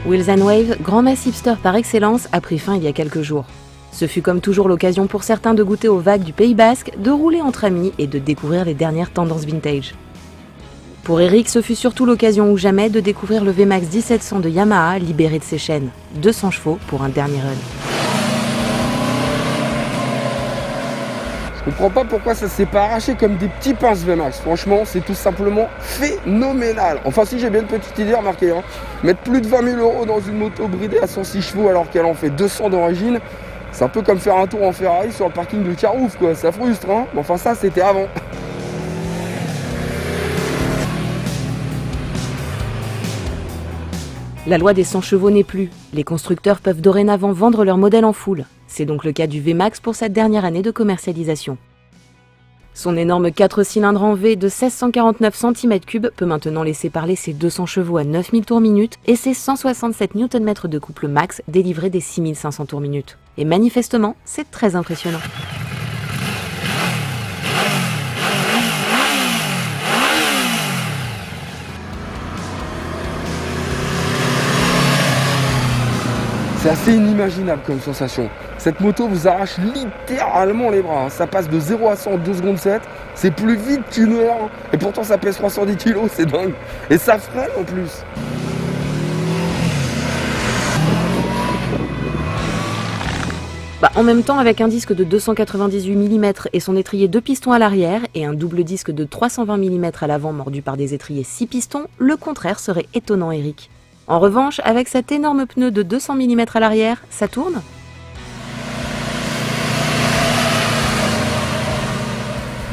Wheels & Wave, grand massif hipster par excellence, a pris fin il y a quelques jours. Ce fut comme toujours l'occasion pour certains de goûter aux vagues du Pays Basque, de rouler entre amis et de découvrir les dernières tendances vintage. Pour Eric, ce fut surtout l'occasion ou jamais de découvrir le VMAX 1700 de Yamaha libéré de ses chaînes. 200 chevaux pour un dernier run. Je comprends pas pourquoi ça s'est pas arraché comme des petits pains ce VMAX. Franchement, c'est tout simplement phénoménal. Enfin, si j'ai bien une petite idée, remarquez, mettre plus de 20 000 € dans une moto bridée à 106 chevaux alors qu'elle en fait 200 d'origine, c'est un peu comme faire un tour en Ferrari sur le parking de Carouf, quoi. Ça frustre, hein. Mais enfin, ça, c'était avant. La loi des 100 chevaux n'est plus. Les constructeurs peuvent dorénavant vendre leur modèle en full. C'est donc le cas du VMAX pour sa dernière année de commercialisation. Son énorme 4 cylindres en V de 1649 cm3 peut maintenant laisser parler ses 200 chevaux à 9000 tours minute et ses 167 Nm de couple max délivrés des 6500 tours minute. Et manifestement, c'est très impressionnant. C'est assez inimaginable comme sensation. Cette moto vous arrache littéralement les bras. Ça passe de 0 à 100 en 2 secondes 7. C'est plus vite qu'une heure. Et pourtant ça pèse 310 kg, c'est dingue. Et ça freine en plus. En même temps, avec un disque de 298 mm et son étrier 2 pistons à l'arrière et un double disque de 320 mm à l'avant mordu par des étriers 6 pistons, le contraire serait étonnant, Eric. En revanche, avec cet énorme pneu de 200 mm à l'arrière, ça tourne ?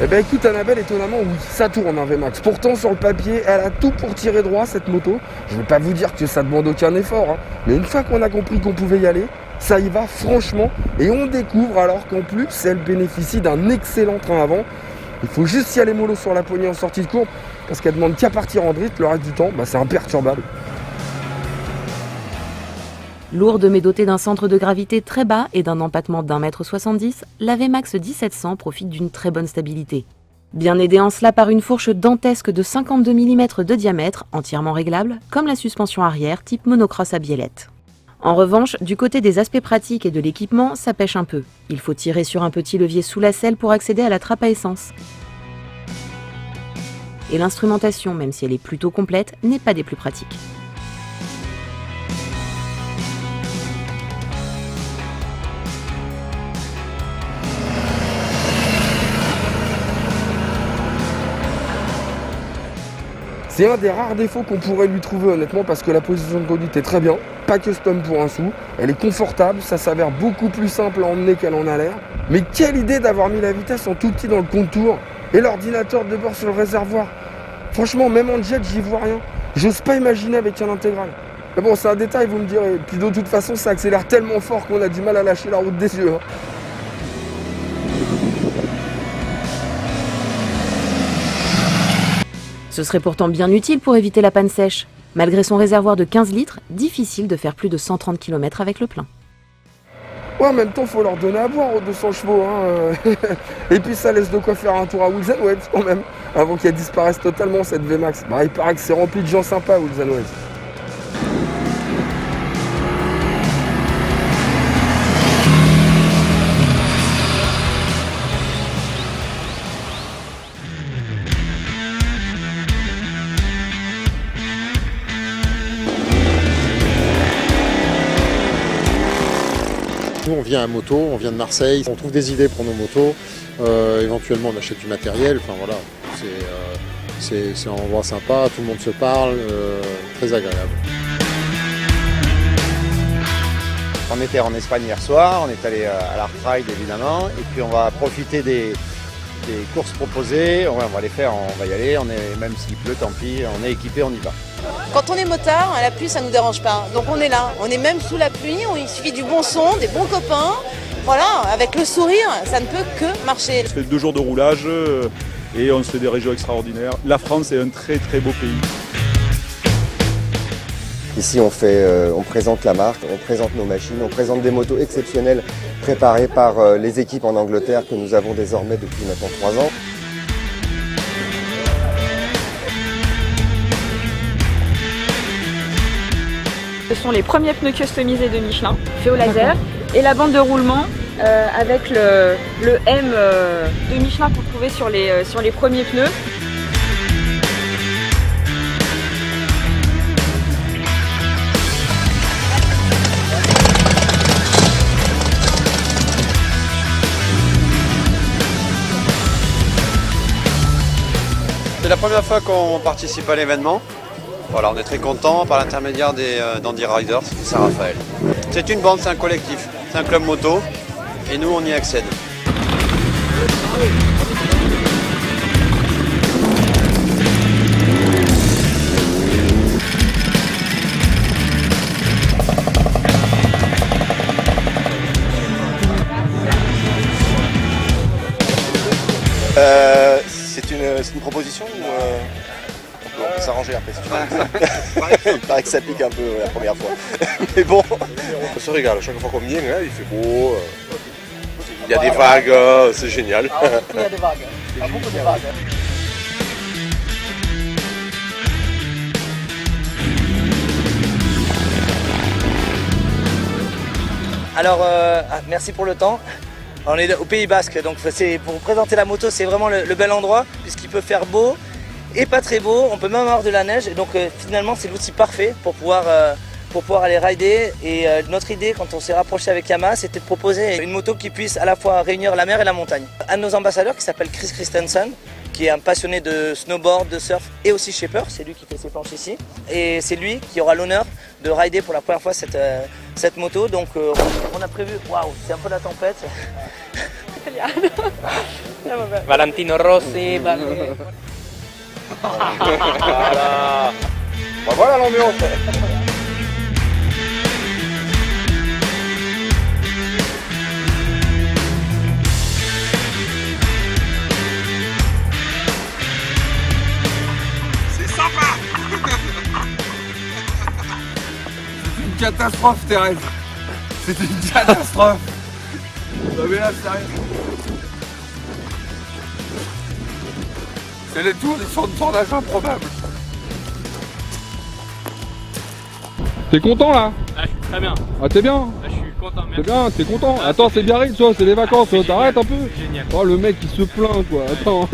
Eh ben écoute Annabelle, étonnamment oui, ça tourne un VMAX. Pourtant sur le papier, elle a tout pour tirer droit cette moto. Je ne vais pas vous dire que ça demande aucun effort, mais une fois qu'on a compris qu'on pouvait y aller, ça y va franchement. Et on découvre alors qu'en plus, elle bénéficie d'un excellent train avant. Il faut juste y aller mollo sur la poignée en sortie de courbe, parce qu'elle demande qu'à partir en drift, le reste du temps, c'est imperturbable. Lourde mais dotée d'un centre de gravité très bas et d'un empattement d'1,70 m, la VMAX 1700 profite d'une très bonne stabilité. Bien aidée en cela par une fourche dantesque de 52 mm de diamètre, entièrement réglable, comme la suspension arrière type monocross à biellette. En revanche, du côté des aspects pratiques et de l'équipement, ça pêche un peu. Il faut tirer sur un petit levier sous la selle pour accéder à la trappe à essence. Et l'instrumentation, même si elle est plutôt complète, n'est pas des plus pratiques. C'est un des rares défauts qu'on pourrait lui trouver honnêtement parce que la position de conduite est très bien, pas custom pour un sou, elle est confortable, ça s'avère beaucoup plus simple à emmener qu'elle en a l'air. Mais quelle idée d'avoir mis la vitesse en tout petit dans le contour et l'ordinateur de bord sur le réservoir. Franchement, même en jet, j'y vois rien. J'ose pas imaginer avec un intégral. Mais bon, c'est un détail, vous me direz. Puis de toute façon, ça accélère tellement fort qu'on a du mal à lâcher la route des yeux. Ce serait pourtant bien utile pour éviter la panne sèche. Malgré son réservoir de 15 litres, difficile de faire plus de 130 km avec le plein. Ouais, en même temps, faut leur donner à boire aux 200 chevaux. Et puis ça laisse de quoi faire un tour à Wheels & Waves quand même, avant qu'elle disparaisse totalement cette VMAX. Il paraît que c'est rempli de gens sympas, Wheels & Waves. Nous on vient à moto, on vient de Marseille, on trouve des idées pour nos motos, éventuellement on achète du matériel, enfin voilà, c'est un endroit sympa, tout le monde se parle, très agréable. On était en Espagne hier soir, on est allé à l'Art Ride évidemment, et puis on va profiter des courses proposées, on va les faire, on va y aller, même s'il pleut, tant pis, on est équipé, on y va. Quand on est motard, à la pluie, ça ne nous dérange pas. Donc on est là, on est même sous la pluie, il suffit du bon son, des bons copains. Voilà, avec le sourire, ça ne peut que marcher. On fait 2 jours de roulage et on se fait des régions extraordinaires. La France est un très très beau pays. Ici on présente la marque, on présente nos machines, on présente des motos exceptionnelles préparées par les équipes en Angleterre que nous avons désormais depuis maintenant 3 ans. Ce sont les premiers pneus customisés de Michelin, faits au laser, et la bande de roulement avec le M de Michelin qu'on trouvait sur les premiers pneus. C'est la première fois qu'on participe à l'événement. Voilà, on est très content par l'intermédiaire d'Andy Riders et Saint-Raphaël. C'est une bande, c'est un collectif, c'est un club moto et nous on y accède. C'est une proposition ou on peut s'arranger après si tu veux. Il paraît que ça pique un peu la première fois. Mais bon. On se régale, chaque fois qu'on vient, il fait beau. Il y a des vagues, c'est génial. Il y a des vagues. Il y a beaucoup de vagues. Alors, merci pour le temps. On est au Pays Basque, donc pour vous présenter la moto, c'est vraiment le bel endroit puisqu'il peut faire beau et pas très beau. On peut même avoir de la neige, et donc finalement c'est l'outil parfait pour pouvoir aller rider. Et notre idée, quand on s'est rapproché avec Yamaha, c'était de proposer une moto qui puisse à la fois réunir la mer et la montagne. Un de nos ambassadeurs, qui s'appelle Chris Christensen, qui est un passionné de snowboard, de surf et aussi shaper, c'est lui qui fait ses planches ici. Et c'est lui qui aura l'honneur de rider pour la première fois cette moto. Donc on a prévu, waouh, c'est un peu la tempête. Valentino Rossi, Voilà l'ambiance. C'est sympa. C'est une catastrophe, Thérèse. C'est une catastrophe. Non mais là, sérieux. C'est les tours des champs de tournage improbables. T'es content là? Ah, je suis très bien. Ah t'es bien? Ah, je suis content, merci. T'es bien, t'es content? Attends, c'est Biarritz, toi, c'est les vacances, t'arrêtes un peu? C'est génial. Oh le mec il se plaint quoi, attends.